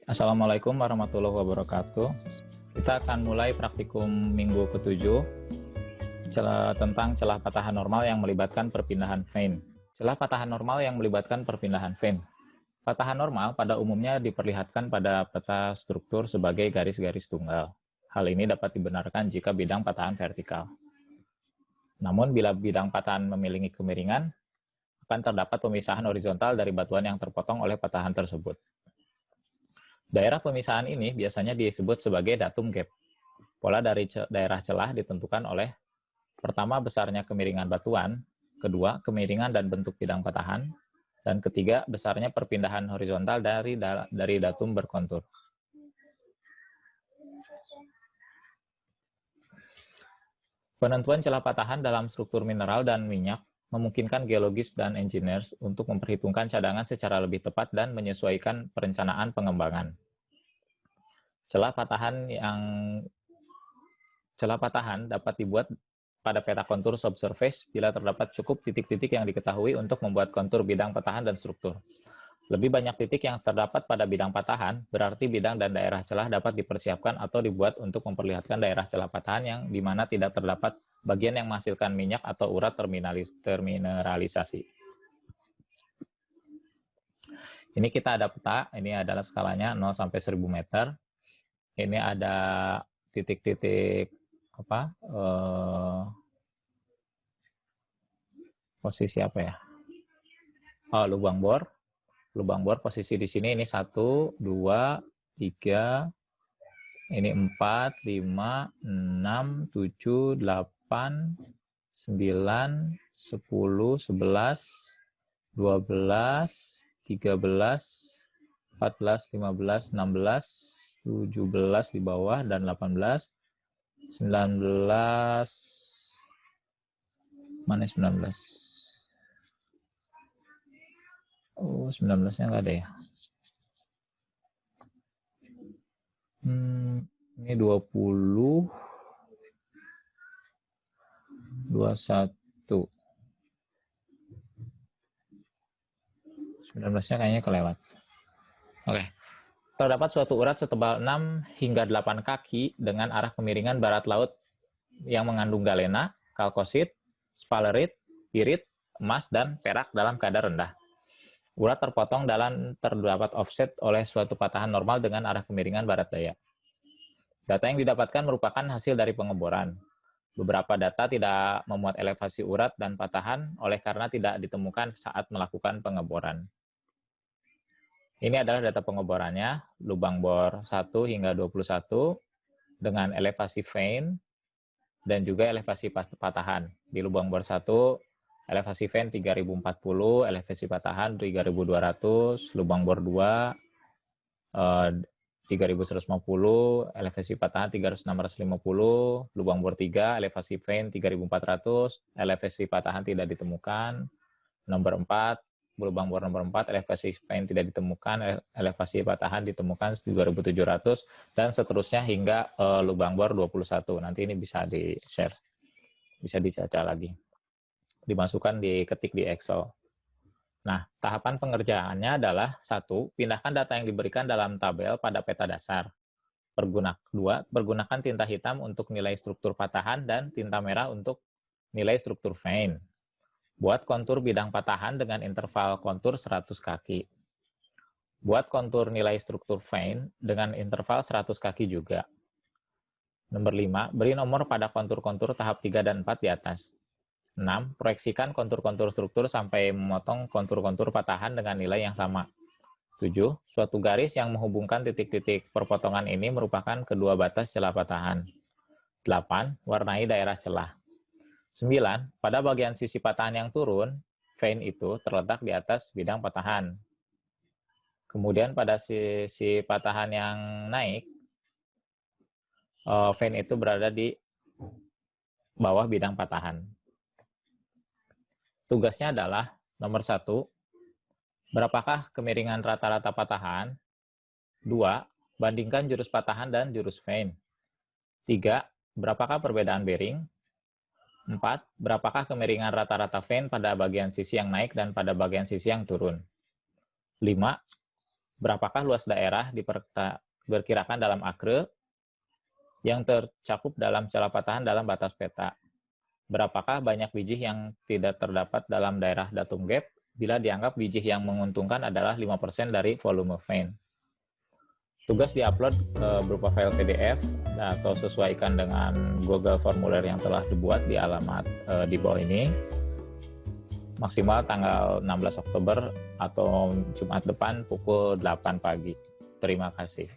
Assalamualaikum warahmatullahi wabarakatuh. Kita akan mulai praktikum minggu ke-7 tentang celah patahan normal yang melibatkan perpindahan vein. Celah patahan normal yang melibatkan perpindahan vein. Patahan normal pada umumnya diperlihatkan pada peta struktur sebagai garis-garis tunggal. Hal ini dapat dibenarkan jika bidang patahan vertikal. Namun bila bidang patahan memiliki kemiringan, akan terdapat pemisahan horizontal dari batuan yang terpotong oleh patahan tersebut. Daerah pemisahan ini biasanya disebut sebagai datum gap. Pola dari daerah celah ditentukan oleh pertama, besarnya kemiringan batuan, kedua, kemiringan dan bentuk bidang patahan, dan ketiga, besarnya perpindahan horizontal dari datum berkontur. Penentuan celah patahan dalam struktur mineral dan minyak memungkinkan geologis dan engineers untuk memperhitungkan cadangan secara lebih tepat dan menyesuaikan perencanaan pengembangan. Celah patahan dapat dibuat pada peta kontur subsurface bila terdapat cukup titik-titik yang diketahui untuk membuat kontur bidang patahan dan struktur. Lebih banyak titik yang terdapat pada bidang patahan, berarti bidang dan daerah celah dapat dipersiapkan atau dibuat untuk memperlihatkan daerah celah patahan yang di mana tidak terdapat bagian yang menghasilkan minyak atau urat termineralisasi. Ini kita ada peta, ini adalah skalanya 0 sampai 1000 meter. Ini ada titik-titik posisi apa ya? Oh, lubang bor. Lubang bor posisi di sini ini 1, 2, 3, ini 4, 5, 6, 7, 8, 9, 10, 11, 12, 13, 14, 15, 16, 17 di bawah, dan 18, 19, mana 19? Oh, 19-nya nggak ada ya. Ini 20, 21. 19-nya kayaknya kelewat. Oke. Terdapat suatu urat setebal 6 hingga 8 kaki dengan arah kemiringan barat laut yang mengandung galena, kalkosit, sphalerite, pirit, emas, dan perak dalam kadar rendah. Urat terpotong dan terdapat offset oleh suatu patahan normal dengan arah kemiringan barat daya. Data yang didapatkan merupakan hasil dari pengeboran. Beberapa data tidak memuat elevasi urat dan patahan oleh karena tidak ditemukan saat melakukan pengeboran. Ini adalah data pengeborannya, lubang bor 1 hingga 21 dengan elevasi vein dan juga elevasi patahan. Di lubang bor 1, elevasi vein 3040, elevasi patahan 3200, lubang bor 2 3150, elevasi patahan 3650, lubang bor 3, elevasi vein 3400, elevasi patahan tidak ditemukan. Nomor 4, lubang bor nomor 4, elevasi vein tidak ditemukan, elevasi patahan ditemukan 2700, dan seterusnya hingga lubang bor 21. Nanti ini bisa di-share, bisa dicaca lagi. Dimasukkan, diketik di Excel. Nah, tahapan pengerjaannya adalah 1. Pindahkan data yang diberikan dalam tabel pada peta dasar. 2. Pergunakan tinta hitam untuk nilai struktur patahan dan tinta merah untuk nilai struktur vein. Buat kontur bidang patahan dengan interval kontur 100 kaki. Buat kontur nilai struktur vein dengan interval 100 kaki juga. Nomor 5. Beri nomor pada kontur-kontur tahap 3 dan 4 di atas. 6. Proyeksikan kontur-kontur struktur sampai memotong kontur-kontur patahan dengan nilai yang sama. 7. Suatu garis yang menghubungkan titik-titik perpotongan ini merupakan kedua batas celah patahan. 8. Warnai daerah celah. 9. Pada bagian sisi patahan yang turun, vein itu terletak di atas bidang patahan. Kemudian pada sisi patahan yang naik, vein itu berada di bawah bidang patahan. Tugasnya adalah nomor 1, berapakah kemiringan rata-rata patahan? 2, bandingkan jurus patahan dan jurus vein. 3, berapakah perbedaan bearing? 4, berapakah kemiringan rata-rata vein pada bagian sisi yang naik dan pada bagian sisi yang turun? 5, Berapakah luas daerah diperkirakan dalam acre yang tercakup dalam celah patahan dalam batas peta? Berapakah banyak biji yang tidak terdapat dalam daerah datum gap bila dianggap biji yang menguntungkan adalah 5% dari volume vein? Tugas diupload berupa file PDF atau sesuaikan dengan Google formulir yang telah dibuat di alamat di bawah ini. Maksimal tanggal 16 Oktober atau Jumat depan pukul 8 pagi. Terima kasih.